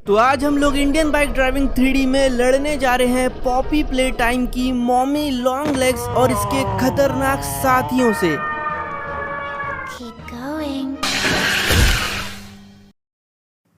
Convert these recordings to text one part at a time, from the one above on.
तो आज हम लोग इंडियन बाइक ड्राइविंग 3D में लड़ने जा रहे हैं पॉपी प्ले टाइम की मॉमी लॉन्ग लेग्स और इसके खतरनाक साथियों से। Keep going.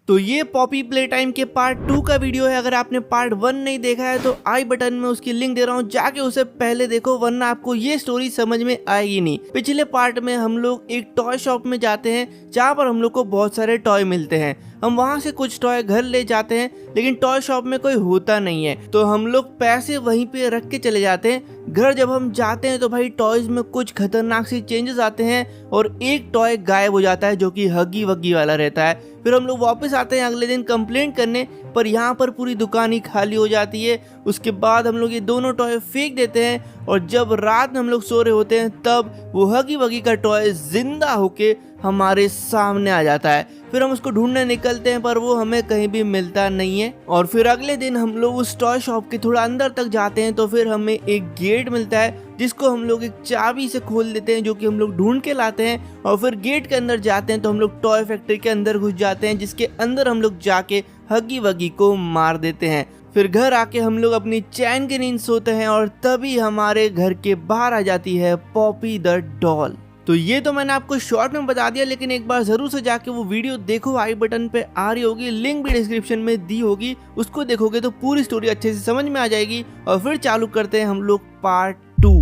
तो ये पॉपी प्ले टाइम के पार्ट 2 का वीडियो है। अगर आपने पार्ट 1 नहीं देखा है तो आई बटन में उसकी लिंक दे रहा हूँ, जाके उसे पहले देखो, वरना आपको ये स्टोरी समझ में आएगी नहीं। पिछले पार्ट में हम लोग एक टॉय शॉप में जाते हैं जहाँ पर हम लोग को बहुत सारे टॉय मिलते हैं। हम वहाँ से कुछ टॉय घर ले जाते हैं, लेकिन टॉय शॉप में कोई होता नहीं है, तो हम लोग पैसे वहीं पे रख के चले जाते हैं। घर जब हम जाते हैं तो भाई टॉयज में कुछ खतरनाक सी चेंजेस आते हैं और एक टॉय गायब हो जाता है जो कि हगी वगी वाला रहता है। फिर हम लोग वापस आते हैं अगले दिन कंप्लेंट करने, पर यहाँ पर पूरी दुकान ही खाली हो जाती है। उसके बाद हम लोग ये दोनों टॉय फेंक देते हैं और जब रात में हम लोग सो रहे होते हैं तब वो हगी वगी का टॉय जिंदा होके हमारे सामने आ जाता है। फिर हम उसको ढूंढने निकलते हैं पर वो हमें कहीं भी मिलता नहीं है। और फिर अगले दिन हम लोग उस टॉय शॉप के थोड़ा अंदर तक जाते हैं तो फिर हमें एक गेट मिलता है जिसको हम लोग एक चाबी से खोल देते हैं, जो कि हम लोग ढूंढ के लाते हैं। और फिर गेट के अंदर जाते हैं तो हम लोग टॉय फैक्ट्री के अंदर घुस जाते हैं, जिसके अंदर हम लोग जाके हगी वगी को मार देते हैं। फिर घर आके हम लोग अपनी चैन की नींद सोते हैं और तभी हमारे घर के बाहर आ जाती है पॉपी द डॉल। तो ये तो मैंने आपको शॉर्ट में बता दिया, लेकिन एक बार जरूर से जाके वो वीडियो देखो, आई बटन पे आ रही होगी, लिंक भी डिस्क्रिप्शन में दी होगी। उसको देखोगे तो पूरी स्टोरी अच्छे से समझ में आ जाएगी। और फिर चालू करते हैं हम लोग पार्ट 2।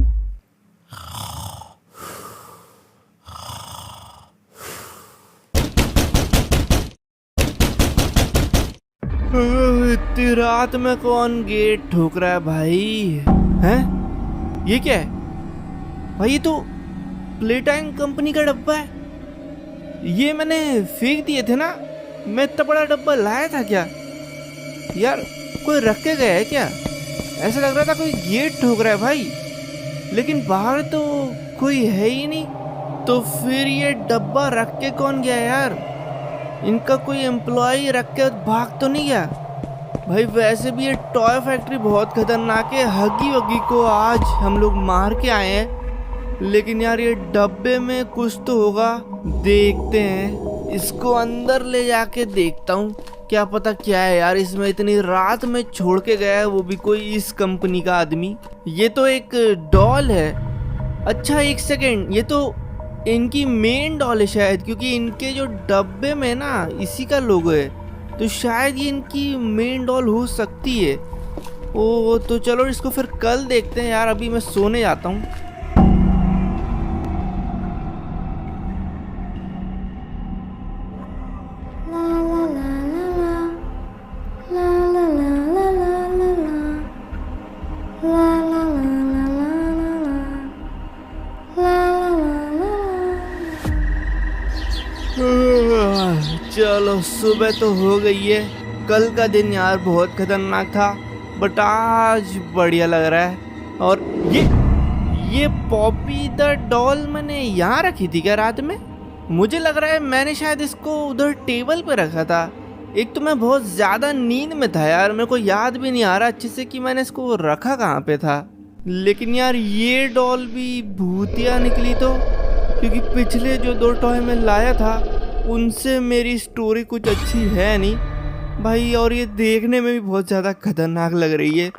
इतनी रात में कौन गेट ठोक रहा है भाई? हैं? ये क्या है भाई? ये तो प्ले टाइम कंपनी का डब्बा है। ये मैंने फेंक दिए थे ना। मैं इतना बड़ा डब्बा लाया था क्या यार? कोई रख के गया है क्या? ऐसा लग रहा था कोई गेट ठोक रहा है भाई, लेकिन बाहर तो कोई है ही नहीं। तो फिर ये डब्बा रख के कौन गया यार? इनका कोई एम्प्लॉय रख के भाग तो नहीं गया भाई? वैसे भी ये टॉय फैक्ट्री बहुत खतरनाक है। हगी वगी को आज हम लोग मार के आए हैं, लेकिन यार ये डब्बे में कुछ तो होगा। देखते हैं, इसको अंदर ले जाके देखता हूँ, क्या पता क्या है यार इसमें। इतनी रात में छोड़ के गया है, वो भी कोई इस कंपनी का आदमी। ये तो एक डॉल है। अच्छा एक सेकेंड, ये तो इनकी मेन डॉल है शायद, क्योंकि इनके जो डब्बे में ना इसी का लोगो है, तो शायद ये इनकी मेन डॉल हो सकती है। ओ तो चलो इसको फिर कल देखते हैं यार, अभी मैं सोने जाता हूँ। चलो सुबह तो हो गई है। कल का दिन यार बहुत खतरनाक था, बट आज बढ़िया लग रहा है। और ये पॉपी द डॉल मैंने यहाँ रखी थी क्या रात में? मुझे लग रहा है मैंने शायद इसको उधर टेबल पे रखा था। एक तो मैं बहुत ज़्यादा नींद में था यार, मेरे को याद भी नहीं आ रहा अच्छे से कि मैंने इसको रखा कहाँ पे था। लेकिन यार ये डॉल भी भूतिया निकली तो, क्योंकि पिछले जो 2 टॉय में लाया था उनसे मेरी स्टोरी कुछ अच्छी है नहीं भाई। और ये देखने में भी बहुत ज़्यादा खतरनाक लग रही है।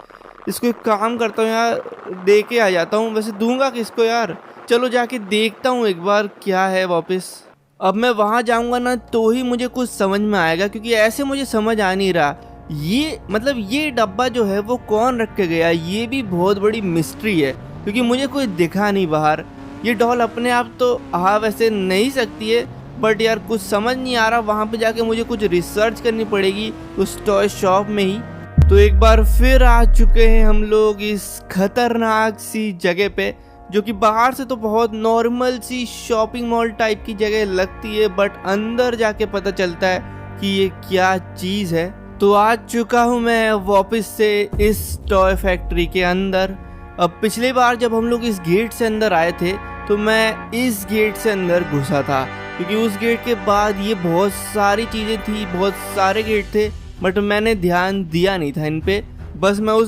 इसको एक काम करता हूँ यार, दे के आ जाता हूँ। वैसे दूंगा किसको यार? चलो जाके देखता हूँ एक बार क्या है वापस। अब मैं वहाँ जाऊँगा ना तो ही मुझे कुछ समझ में आएगा, क्योंकि ऐसे मुझे समझ आ नहीं रहा। ये डब्बा जो है वो कौन रख के गया, ये भी बहुत बड़ी मिस्ट्री है, क्योंकि मुझे कोई दिखा नहीं बाहर। ये डॉल अपने आप तो आ वैसे नहीं सकती है, बट यार कुछ समझ नहीं आ रहा। वहाँ पे जाके मुझे कुछ रिसर्च करनी पड़ेगी उस टॉय शॉप में ही। तो एक बार फिर आ चुके हैं हम लोग इस खतरनाक सी जगह पे, जो कि बाहर से तो बहुत नॉर्मल सी शॉपिंग मॉल टाइप की जगह लगती है, बट अंदर जाके पता चलता है कि ये क्या चीज़ है। तो आ चुका हूँ मैं वापस से इस टॉय फैक्ट्री के अंदर। अब पिछली बार जब हम लोग इस गेट से अंदर आए थे तो मैं इस गेट से अंदर घुसा था, क्योंकि उस गेट के बाद ये बहुत सारी चीज़ें थी, बहुत सारे गेट थे, बट मैंने ध्यान दिया नहीं था इन पे। बस मैं उस